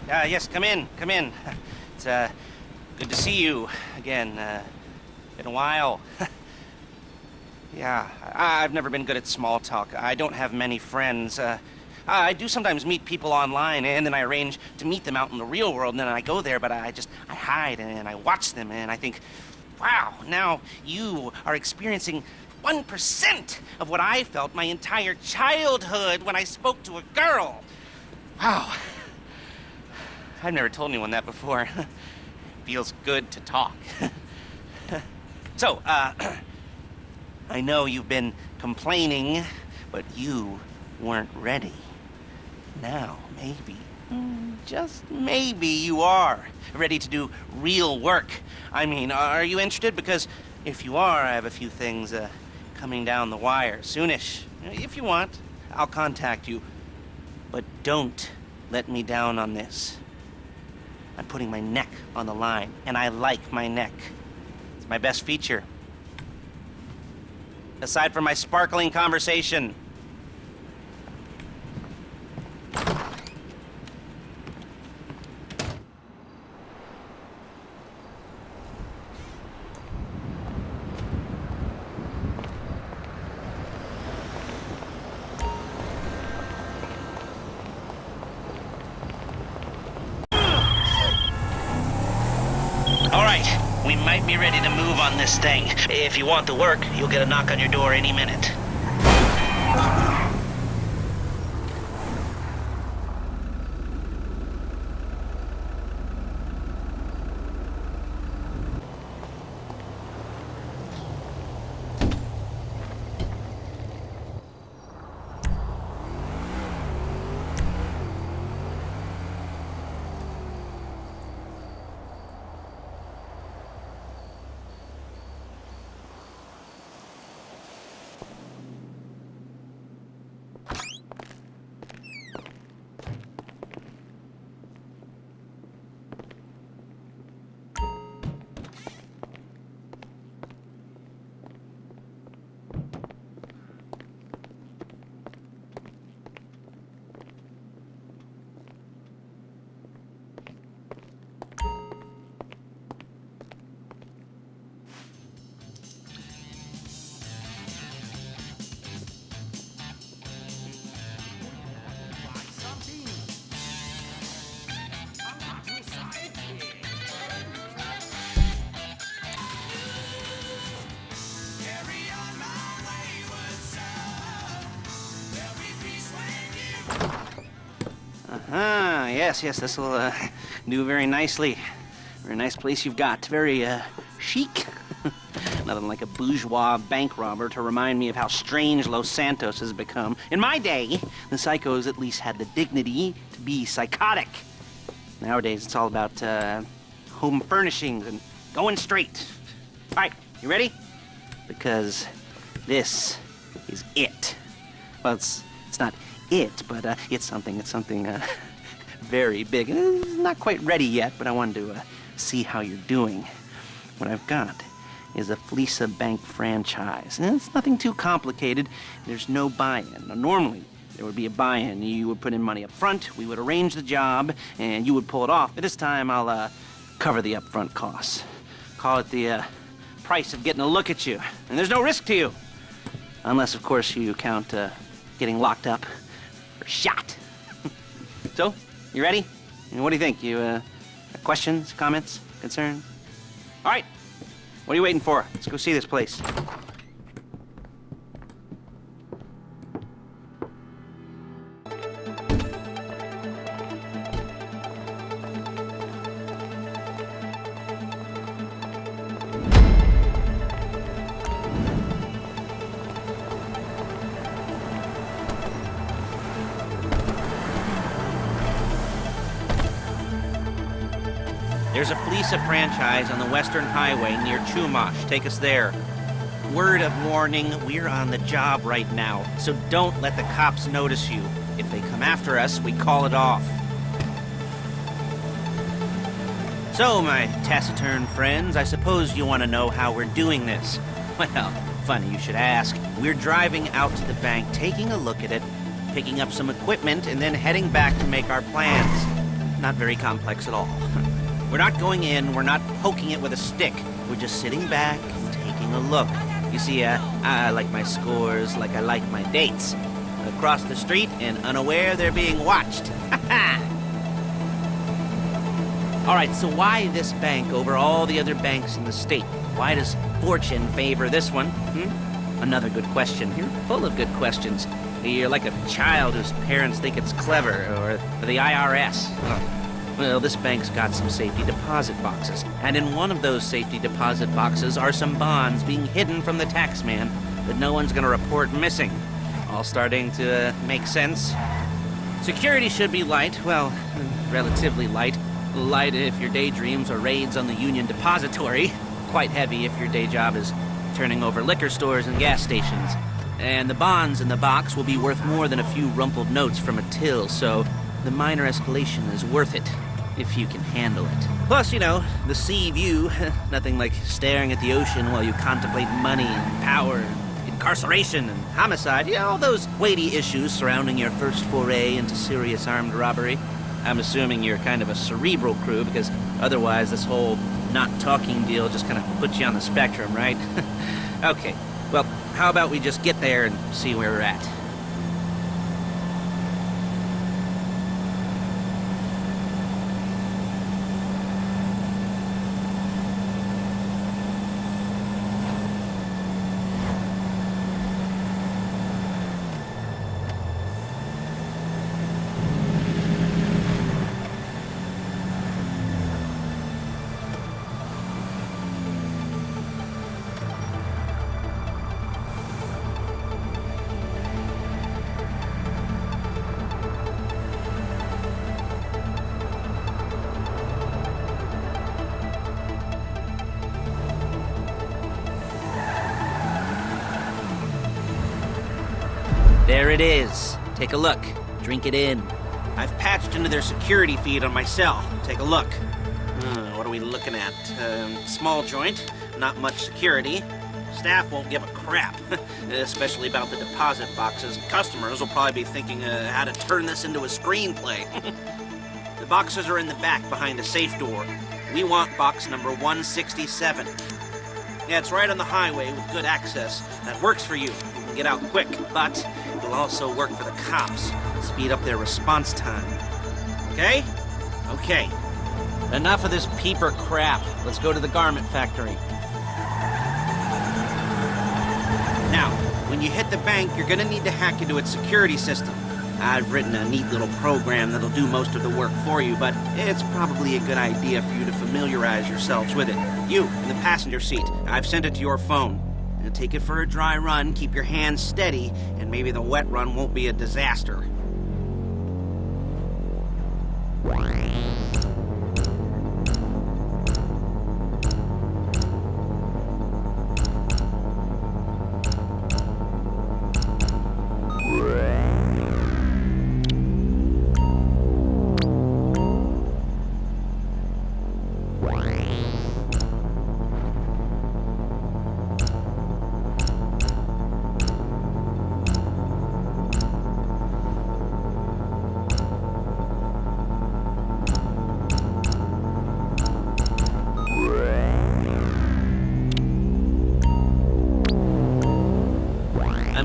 Yes, come in, come in. It's, good to see you again. Been a while. Yeah, I've never been good at small talk. I don't have many friends. I do sometimes meet people online, and then I arrange to meet them out in the real world, and then I go there, but I hide, and I watch them, and I think, wow, now you are experiencing 1% of what I felt my entire childhood when I spoke to a girl. Wow. I've never told anyone that before. Feels good to talk. So, I know you've been complaining, but you weren't ready. Now, maybe, just maybe you are ready to do real work. I mean, are you interested? Because if you are, I have a few things coming down the wire soonish. If you want, I'll contact you. But don't let me down on this. I'm putting my neck on the line, and I like my neck. It's my best feature. Aside from my sparkling conversation. All right, we might be ready to move on this thing. If you want the work, you'll get a knock on your door any minute. Yes, this will do very nicely. Very nice place you've got. Very chic. Nothing like a bourgeois bank robber to remind me of how strange Los Santos has become. In my day, the psychos at least had the dignity to be psychotic. Nowadays, it's all about home furnishings and going straight. All right, you ready? Because this is it. Well, it's not it, but it's something very big. It's not quite ready yet, but I wanted to see how you're doing. What I've got is a Fleeca Bank franchise. And it's nothing too complicated. There's no buy-in. Now, normally, there would be a buy-in. You would put in money up front, we would arrange the job, and you would pull it off. But this time, I'll cover the upfront costs. Call it the price of getting a look at you. And there's no risk to you. Unless, of course, you count getting locked up or shot. So, you ready? What do you think? You questions, comments, concerns? All right. What are you waiting for? Let's go see this place. There's a Fleeca franchise on the Western Highway near Chumash. Take us there. Word of warning, we're on the job right now, so don't let the cops notice you. If they come after us, we call it off. So, my taciturn friends, I suppose you want to know how we're doing this. Well, funny you should ask. We're driving out to the bank, taking a look at it, picking up some equipment, and then heading back to make our plans. not very complex at all. We're not going in, we're not poking it with a stick. We're just sitting back and taking a look. You see, I like my scores like I like my dates. Across the street and unaware they're being watched. All right, so why this bank over all the other banks in the state? Why does fortune favor this one? Another good question. You're full of good questions. You're like a child whose parents think it's clever, or the IRS. Well, this bank's got some safety deposit boxes, and in one of those safety deposit boxes are some bonds being hidden from the taxman that no one's gonna report missing. All starting to make sense? Security should be light, well, relatively light. Light if your daydreams are raids on the Union Depository. Quite heavy if your day job is turning over liquor stores and gas stations. And the bonds in the box will be worth more than a few rumpled notes from a till, so the minor escalation is worth it, if you can handle it. Plus, you know, the sea view, nothing like staring at the ocean while you contemplate money and power, and incarceration and homicide, you know, all those weighty issues surrounding your first foray into serious armed robbery. I'm assuming you're kind of a cerebral crew, because otherwise this whole not talking deal just kind of puts you on the spectrum, right? Okay, well, how about we just get there and see where we're at? There it is. Take a look. Drink it in. I've patched into their security feed on my cell. Take a look. What are we looking at? Small joint, not much security. Staff won't give a crap, especially about the deposit boxes. Customers will probably be thinking how to turn this into a screenplay. The boxes are in the back behind the safe door. We want box number 167. Yeah, it's right on the highway with good access. That works for you. You can get out quick, but it'll also work for the cops. Speed up their response time. Okay? Okay. Enough of this peeper crap. Let's go to the garment factory. Now, when you hit the bank, you're gonna need to hack into its security system. I've written a neat little program that'll do most of the work for you, but it's probably a good idea for you to familiarize yourselves with it. You, in the passenger seat, I've sent it to your phone. Now take it for a dry run, keep your hands steady, and maybe the wet run won't be a disaster.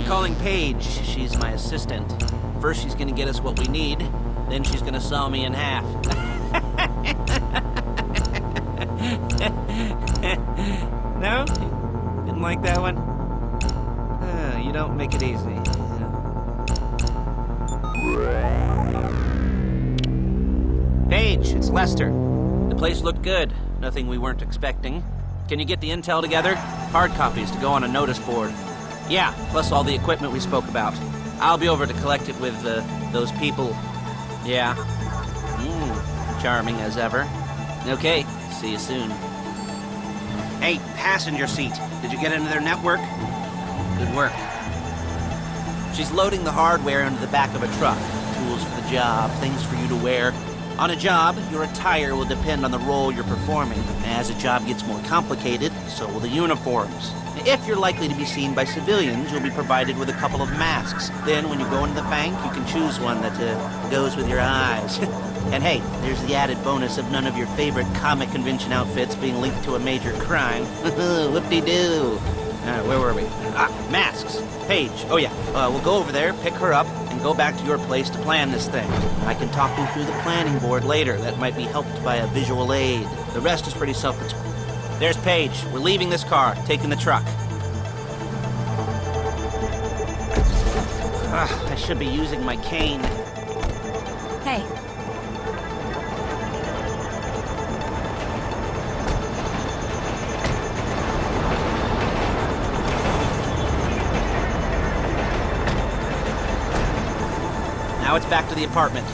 Calling Paige. She's my assistant. First she's gonna get us what we need, then she's gonna saw me in half. No? Didn't like that one? You don't make it easy. Paige, it's Lester. The place looked good. Nothing we weren't expecting. Can you get the intel together? Hard copies to go on a notice board. Yeah, plus all the equipment we spoke about. I'll be over to collect it with, those people. Yeah. Charming as ever. Okay, see you soon. Hey, passenger seat. Did you get into their network? Good work. She's loading the hardware into the back of a truck. Tools for the job, things for you to wear. On a job, your attire will depend on the role you're performing. As a job gets more complicated, so will the uniforms. If you're likely to be seen by civilians, you'll be provided with a couple of masks. Then, when you go into the bank, you can choose one that goes with your eyes. And hey, there's the added bonus of none of your favorite comic convention outfits being linked to a major crime. Whoop-de-doo. Where were we? Masks. Paige. Oh yeah, we'll go over there, pick her up, and go back to your place to plan this thing. I can talk you through the planning board later. That might be helped by a visual aid. The rest is pretty self-explanatory. There's Paige. We're leaving this car, taking the truck. I should be using my cane. Hey. Now it's back to the apartment.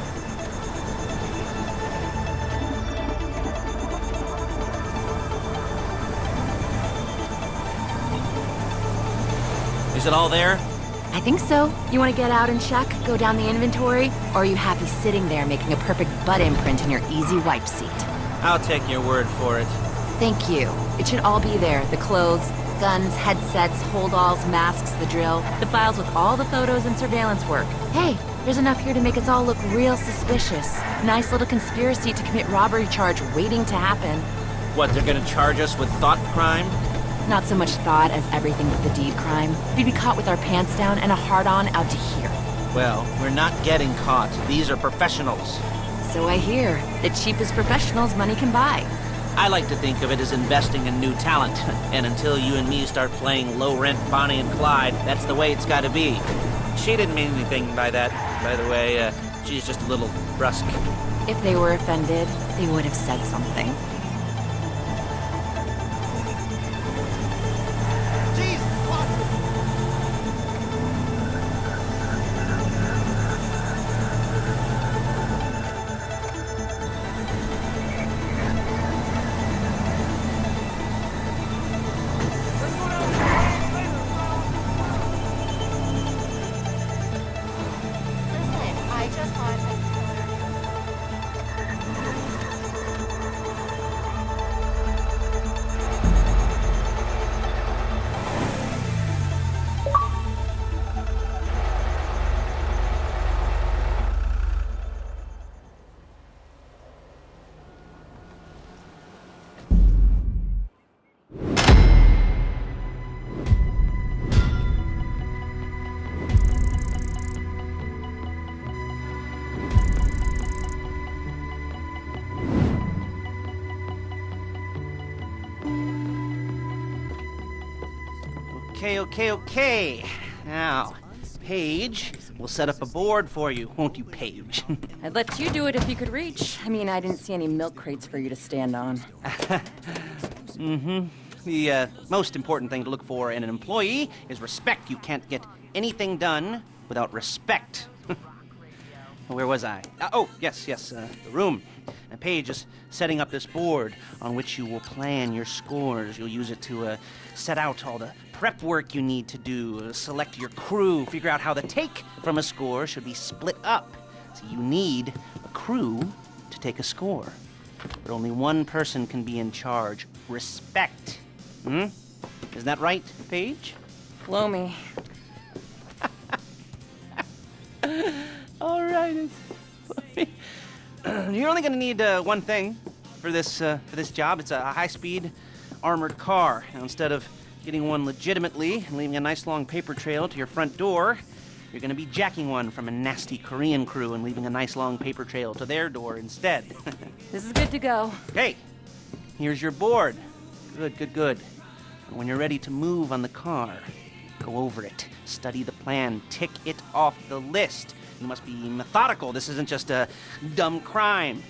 Is it all there? I think so. You want to get out and check, go down the inventory, or are you happy sitting there making a perfect butt imprint in your easy wipe seat? I'll take your word for it. Thank you. It should all be there. The clothes, guns, headsets, holdalls, masks, the drill, the files with all the photos and surveillance work. Hey, there's enough here to make us all look real suspicious. Nice little conspiracy to commit robbery charge waiting to happen. What, they're gonna charge us with thought crime? Not so much thought as everything but the deed crime. We'd be caught with our pants down and a hard-on out to here. Well, we're not getting caught. These are professionals. So I hear. The cheapest professionals money can buy. I like to think of it as investing in new talent. And until you and me start playing low-rent Bonnie and Clyde, that's the way it's gotta be. She didn't mean anything by that, by the way. She's just a little brusque. If they were offended, they would have said something. Okay. Now, Paige, we'll set up a board for you, won't you, Paige? I'd let you do it if you could reach. I mean, I didn't see any milk crates for you to stand on. The most important thing to look for in an employee is respect. You can't get anything done without respect. Where was I? Yes, the room. And Paige is setting up this board on which you will plan your scores. You'll use it to set out all the prep work you need to do, select your crew, figure out how the take from a score should be split up. So you need a crew to take a score. But only one person can be in charge. Respect. Isn't that right, Paige? Blow me. All right. You're only gonna need one thing for this job. It's a high-speed armored car. Now, instead of getting one legitimately and leaving a nice long paper trail to your front door, you're gonna be jacking one from a nasty Korean crew and leaving a nice long paper trail to their door instead. This is good to go. Hey, here's your board. Good. When you're ready to move on the car, go over it, study the plan, tick it off the list. You must be methodical. This isn't just a dumb crime.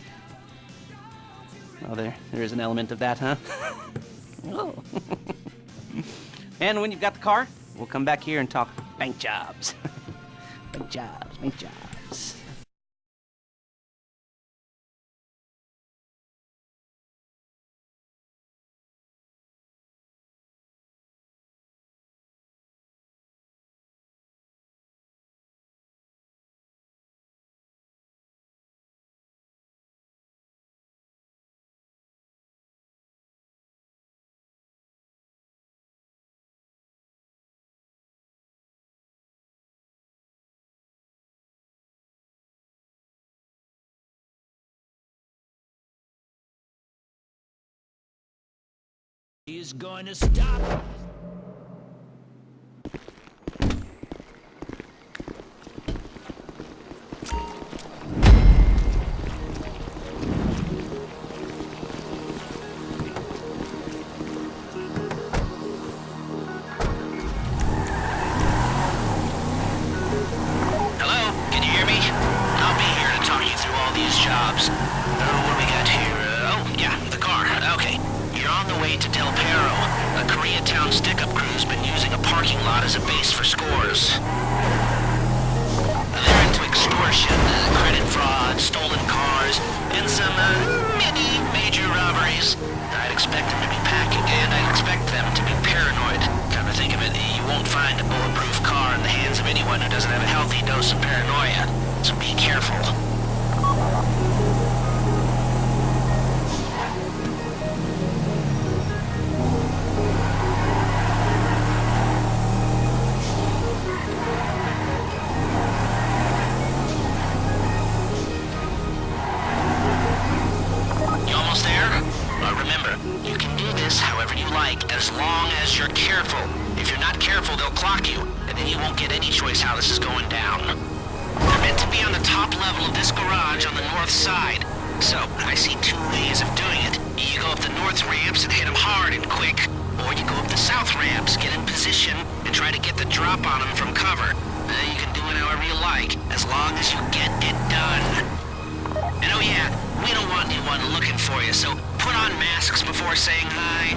Oh, there is an element of that, huh? Oh. And when you've got the car, we'll come back here and talk bank jobs. Bank jobs. is going to stop. As long as you're careful. If you're not careful, they'll clock you, and then you won't get any choice how this is going down. They're meant to be on the top level of this garage on the north side. So, I see two ways of doing it. You go up the north ramps and hit them hard and quick, or you go up the south ramps, get in position, and try to get the drop on them from cover. You can do it however you like, as long as you get it done. And oh yeah, we don't want anyone looking for you, so put on masks before saying hi.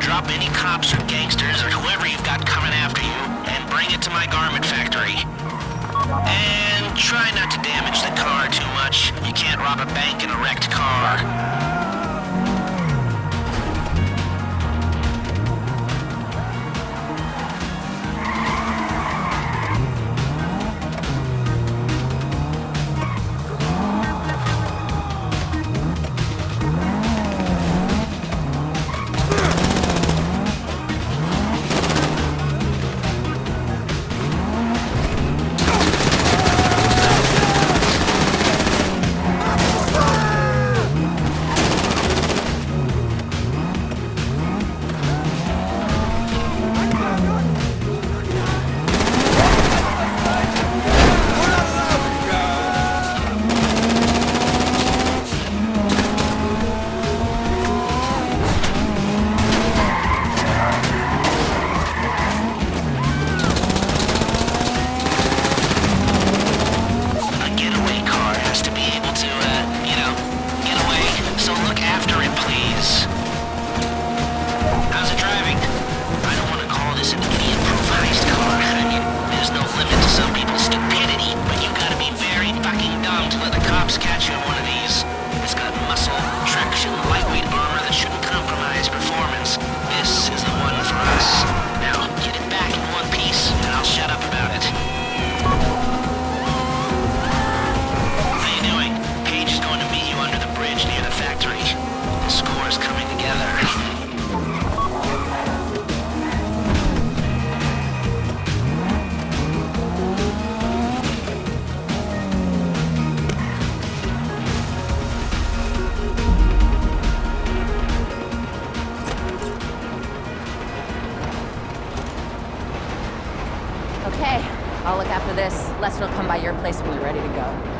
Drop any cops or gangsters or whoever you've got coming after you and bring it to my garment factory. And try not to damage the car too much. You can't rob a bank in a wrecked car. Okay, I'll look after this. Lester will come by your place when you're ready to go.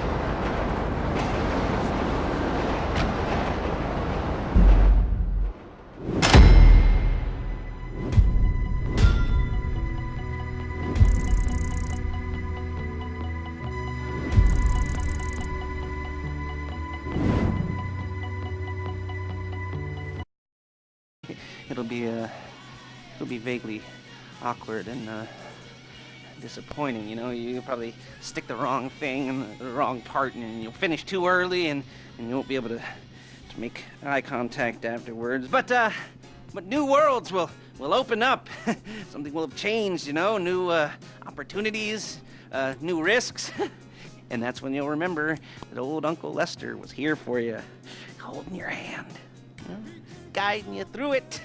It'll be vaguely awkward and disappointing, you know. You'll probably stick the wrong thing in the wrong part, and you'll finish too early, and you won't be able to make eye contact afterwards. But new worlds will open up. Something will have changed, you know. New opportunities, new risks, and that's when you'll remember that old Uncle Lester was here for you, holding your hand, you know, guiding you through it.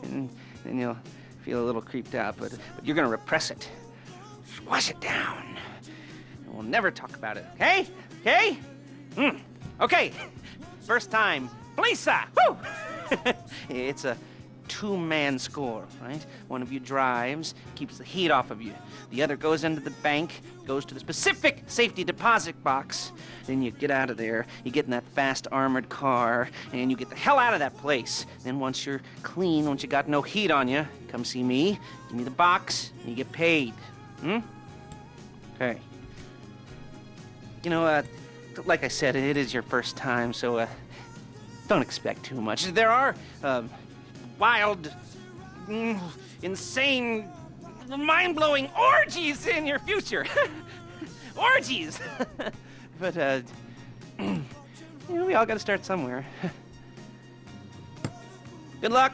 And then you'll feel a little creeped out, but you're gonna repress it. Squash it down. And we'll never talk about it, okay? Okay? Okay. First time. Fleeca! Woo! It's a two-man score, right? One of you drives, keeps the heat off of you. The other goes into the bank, goes to the specific safety deposit box. Then you get out of there, you get in that fast armored car, and you get the hell out of that place. Then once you're clean, once you got no heat on you, come see me, give me the box, and you get paid. Okay. You know, like I said, it is your first time, so don't expect too much. There are wild, insane, mind-blowing orgies in your future. Orgies! But, you know, we all gotta start somewhere. Good luck!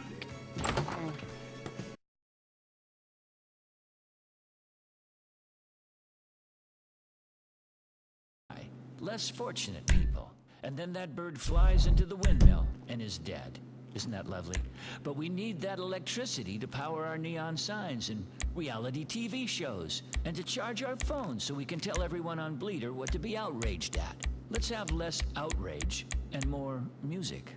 Less fortunate people. And then that bird flies into the windmill and is dead. Isn't that lovely? But we need that electricity to power our neon signs and reality TV shows, and to charge our phones so we can tell everyone on Bleeder what to be outraged at. Let's have less outrage and more music.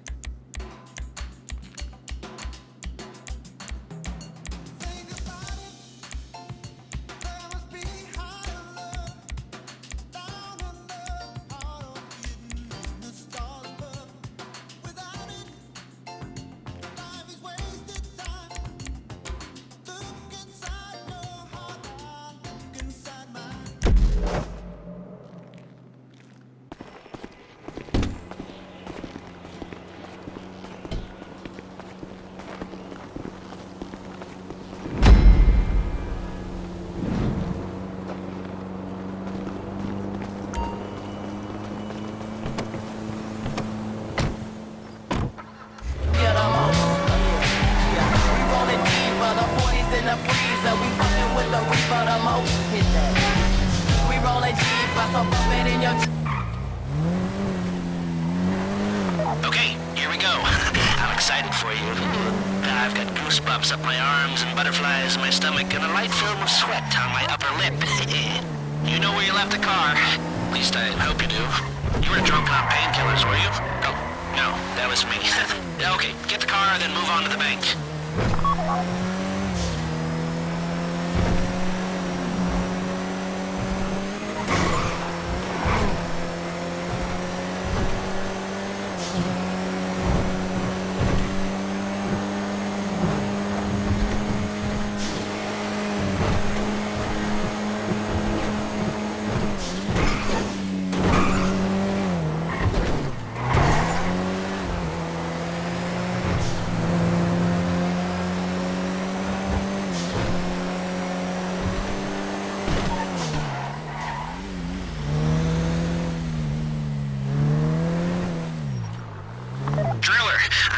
Okay, here we go. I'm excited for you. I've got goosebumps up my arms and butterflies in my stomach and a light film of sweat on my upper lip. You know where you left the car. At least I hope you do. You were drunk on painkillers, were you? Oh, no, that was me. Okay, get the car, then move on to the bank.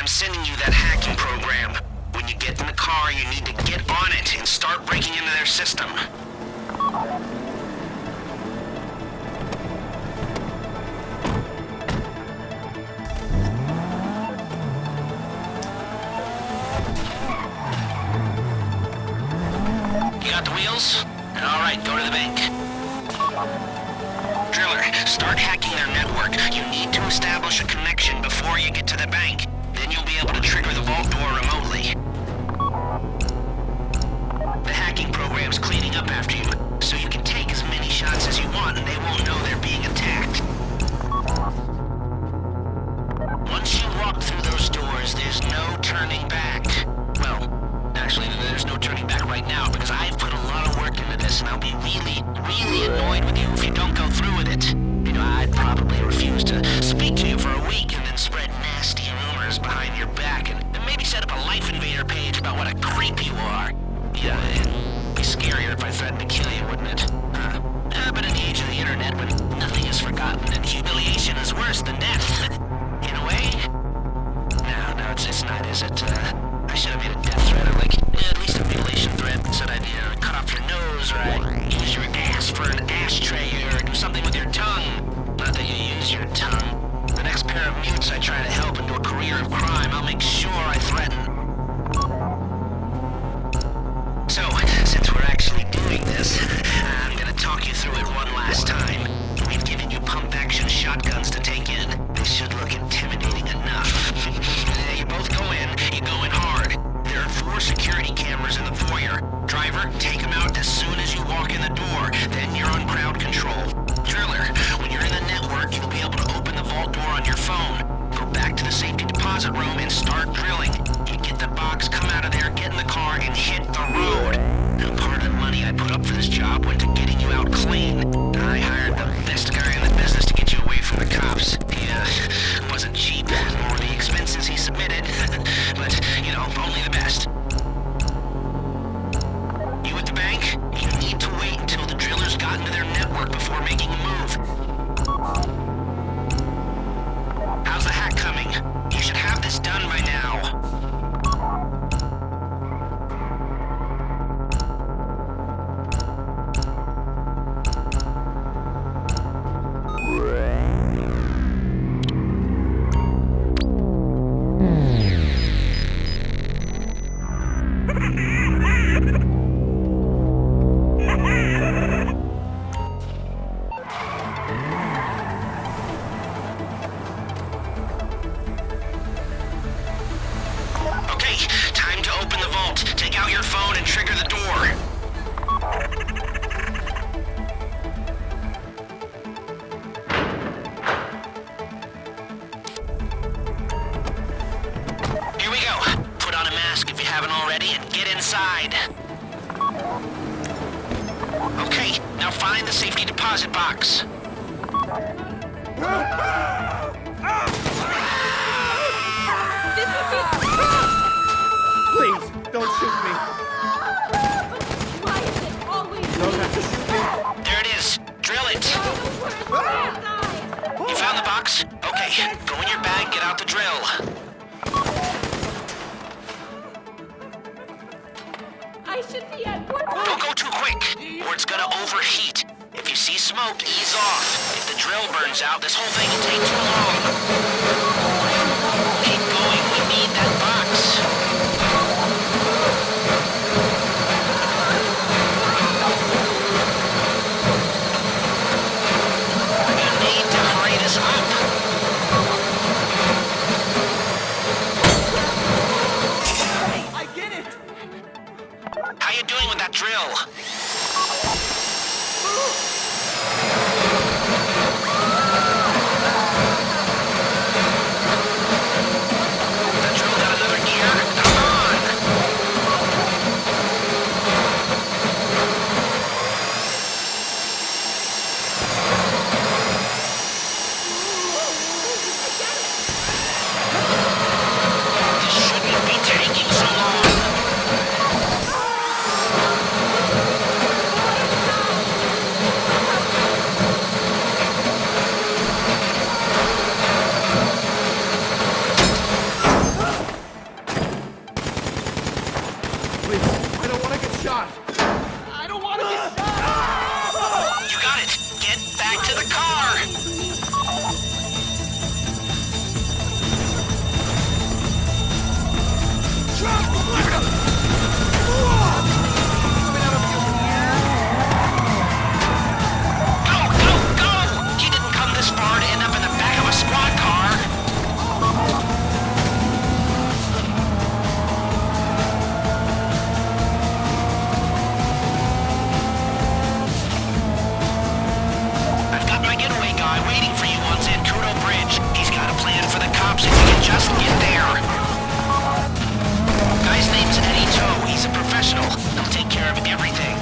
Sending you that hacking program. When you get in the car, you need to get on it and start breaking into their system. You got the wheels? All right, go to the bank. Driller, start hacking their network. You need to establish a connection before you get to the bank. Then you'll be able to trigger the vault door remotely. The hacking program camps cleaning up after you, so you can take as many shots as you want and they won't know they're being attacked. Once you walk through those doors, there's no turning back. Well, actually, there's no turning back right now because I've put a lot of work into this and I'll be really, really annoyed with you if you don't go through with it. You know, I'd probably refuse to speak to you for a week and then spread nasty rumors behind your back and maybe set up a Life Invader page about what a creep you are. Yeah, it'd be scarier if I threatened to kill you, wouldn't it? But in the age of the internet, when nothing is forgotten and humiliation is worse than death, in a way? No, it's not, is it? I should have made a death threat, or like, at least a mutilation threat. Said I'd cut off your nose, or I'd use your ass for an ashtray, or do something with your tongue. Not that you use your tongue. The next pair of mutes I try to help into a career of crime, I'll make sure I threaten. So, since we're actually doing this, I'm gonna talk you through it one last time. We've given you pump-action shotguns to take in. This should look intimidating enough. You both go in, you go in hard. There are 4 security cameras in the foyer. Driver, take them out as soon as you walk in the door. Then you're on crowd control. Driller, when you're in the network, you'll be able to open the vault door on your phone. Go back to the safety deposit room and start drilling. You get the box, come out of there, get in the car, and hit the road. Now, part of the money I put up for this job went to getting you out clean. I hired the best guy in the business to get you away from the cops. He, wasn't cheap, more the expenses he submitted. But, you know, only the best. You at the bank? You need to wait until the drillers got into their network before making a move. How's the hack coming? You should have this done by now. Okay, now find the safety deposit box. Please, don't shoot me. Why is it always You don't have to shoot me. There it is. Drill it. You found the box? Okay, go in your bag, get out the drill. I should be at work. Don't go too quick, or it's gonna overheat. If you see smoke, ease off. If the drill burns out, this whole thing will take too long. Keep going, we need that box. You need to hurry this up. I get it. How you doing with that drill? That drill got another gear? Come on! This shouldn't be taking so long. cops if you can just get there. Guy's name's Eddie Toe. He's a professional. He'll take care of everything.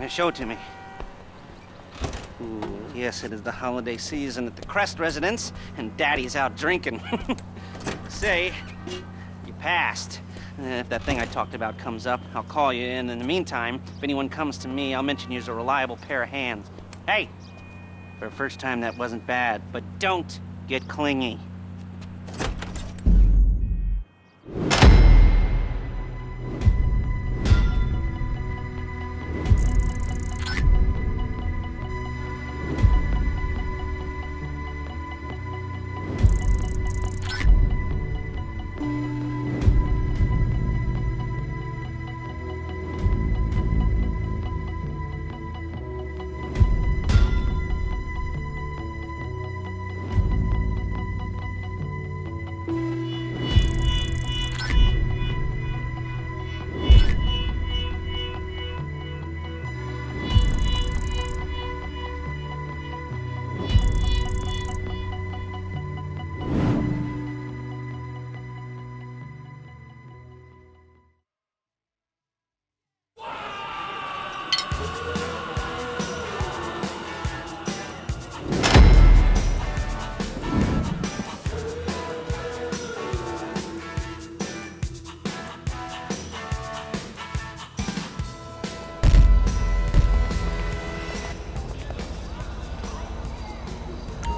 Show it to me. Ooh, yes, it is the holiday season at the Crest residence, and Daddy's out drinking. Say, you passed. If that thing I talked about comes up, I'll call you, and in the meantime, if anyone comes to me, I'll mention you as a reliable pair of hands. Hey, for a first time, that wasn't bad, but don't get clingy.